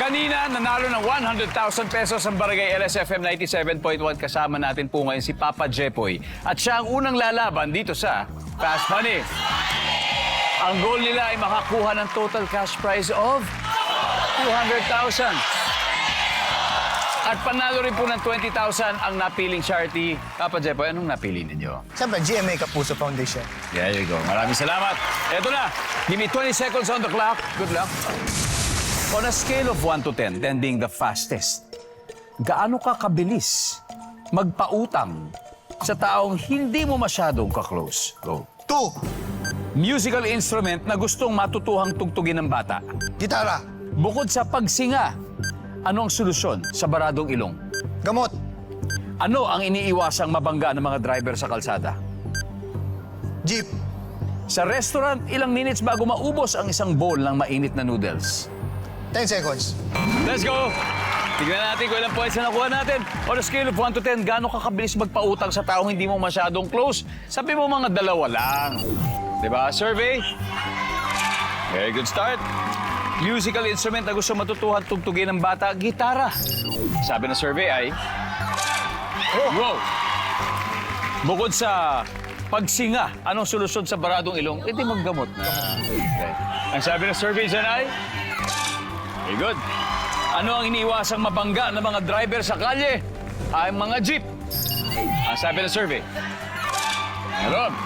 Kanina, nanalo ng 100,000 pesos ang Barangay LSFM 97.1. Kasama natin po ngayon si Papa Jepoy. At siya ang unang lalaban dito sa Fast Money. Ang goal nila ay makakuha ng total cash prize of 200,000. At panalo rin po ng 20,000 ang napiling charity. Papa Jepoy, anong napili ninyo? Siyempre, GMA Kapuso Foundation. There you go. Maraming salamat. Eto na. Give me 20 seconds on the clock. Good luck. On a scale of 1 to 10, 10 being the fastest, gaano ka kabilis magpautang sa taong hindi mo masyadong ka-close? Go. 2. Musical instrument na gustong matutuhang tugtugin ng bata. Gitara. Bukod sa pagsinga, ano ang solusyon sa baradong ilong? Gamot. Ano ang iniiwasang mabangga ng mga driver sa kalsada? Jeep. Sa restaurant, ilang minutes bago maubos ang isang bowl ng mainit na noodles? 10 seconds. Let's go! Tignan natin kung ilang points na nakuha natin. On a scale of 1 to 10, gaano ka kabilis magpautang sa taong hindi mo masyadong close? Sabi mo mga 2 lang. Diba? Survey? Very good start. Musical instrument na gusto matutuhan tugtugin ng bata, gitara. Sabi ng survey ay... Wow! Bukod sa pagsinga, anong solusyon sa baradong ilong? Di maggamot na. Okay. Ang sabi ng survey dyan ay... Very good. Ano ang iniiwasang mabangga ng mga driver sa kalye? Ay mga jeep. Ang sabi ng survey. Meron.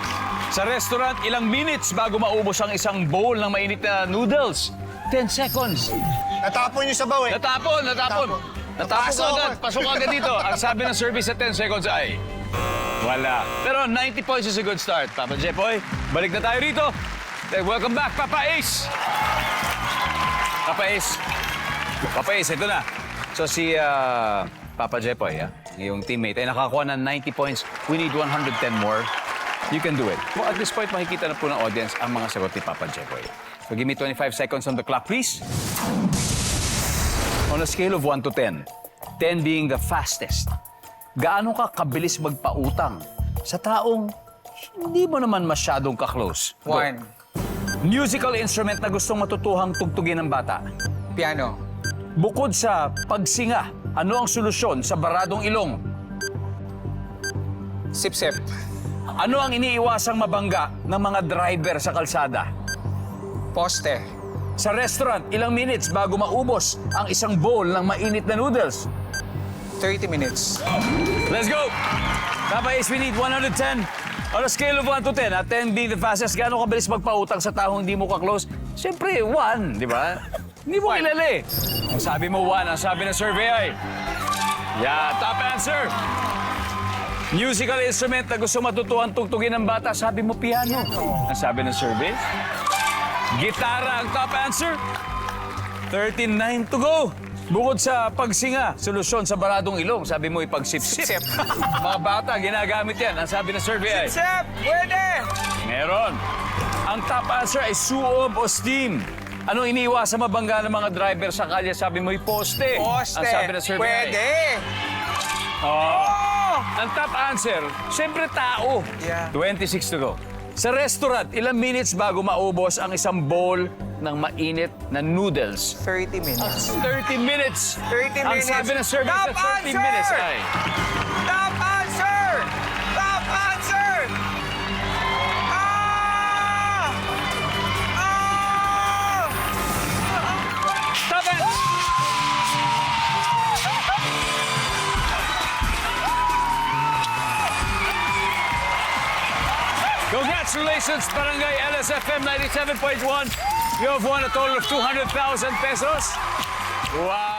Sa restaurant, ilang minutes bago maubos ang isang bowl ng mainit na noodles? 10 seconds. Natapon yung sabaw eh. Natapon. Natapon agad. Pasok agad dito. Ang sabi ng survey sa 10 seconds ay... Wala. Pero 90 points is a good start. Papa Jepoy, balik na tayo rito. Welcome back, Papa Ace. Papa Ace. Papa Ace, ito na. So si Papa Jepoy, yung teammate, ay nakakuha ng 90 points. We need 110 more. You can do it. Well, at this point, makikita na po ng audience ang mga sagot ni Papa Jepoy. So give me 25 seconds on the clock, please. On a scale of 1 to 10, 10 being the fastest, gaano ka kabilis magpautang sa taong hindi mo naman masyadong ka-close? 1. Musical instrument na gustong matutuhang tugtugin ng bata. Piano. Bukod sa pagsinga, ano ang solusyon sa baradong ilong? Sip-sip. Ano ang iniiwasang mabangga ng mga driver sa kalsada? Poste. Sa restaurant, ilang minutes bago maubos ang isang bowl ng mainit na noodles? 30 minutes. Let's go! Papa Ace, we need 110. On a scale of 1 to 10, 10 being the fastest, gaano kabilis magpautang sa taong hindi mo ka-close? Siyempre, 1, di ba? Hindi mo kilala eh. Ang sabi mo 1, ang sabi ng survey ay... Yeah, top answer! Musical instrument na gusto matutuhan tugtugin ng bata, sabi mo piano. Ang sabi ng survey? Gitara ang top answer. 39 to go. Bukod sa pagsinga, solusyon sa baradong ilong, sabi mo ipagsip-sip. Sip. Mga bata, ginagamit yan. Ang sabi ng survey ay... Sip! Pwede! Meron. Ang top answer ay suob o steam. Anong iniiwasan mabangga ng mga driver sa kalye? Sabi mo poste. Poste. Ang sabi ng survey Pwede! ay... Oh. Ang top answer, siyempre tao. Yeah. 26 to go. Sa restaurant, ilang minutes bago maubos ang isang bowl ng mainit na noodles? 30 minutes. 30 minutes. 30 Ang minutes. sabi ng survey Top sa 30 answer! minutes ay... Top answer! Top answer! Ah! Ah! Top answer! Congratulations, Barangay LSFM 97.1. You have won a total of 200,000 pesos. Wow!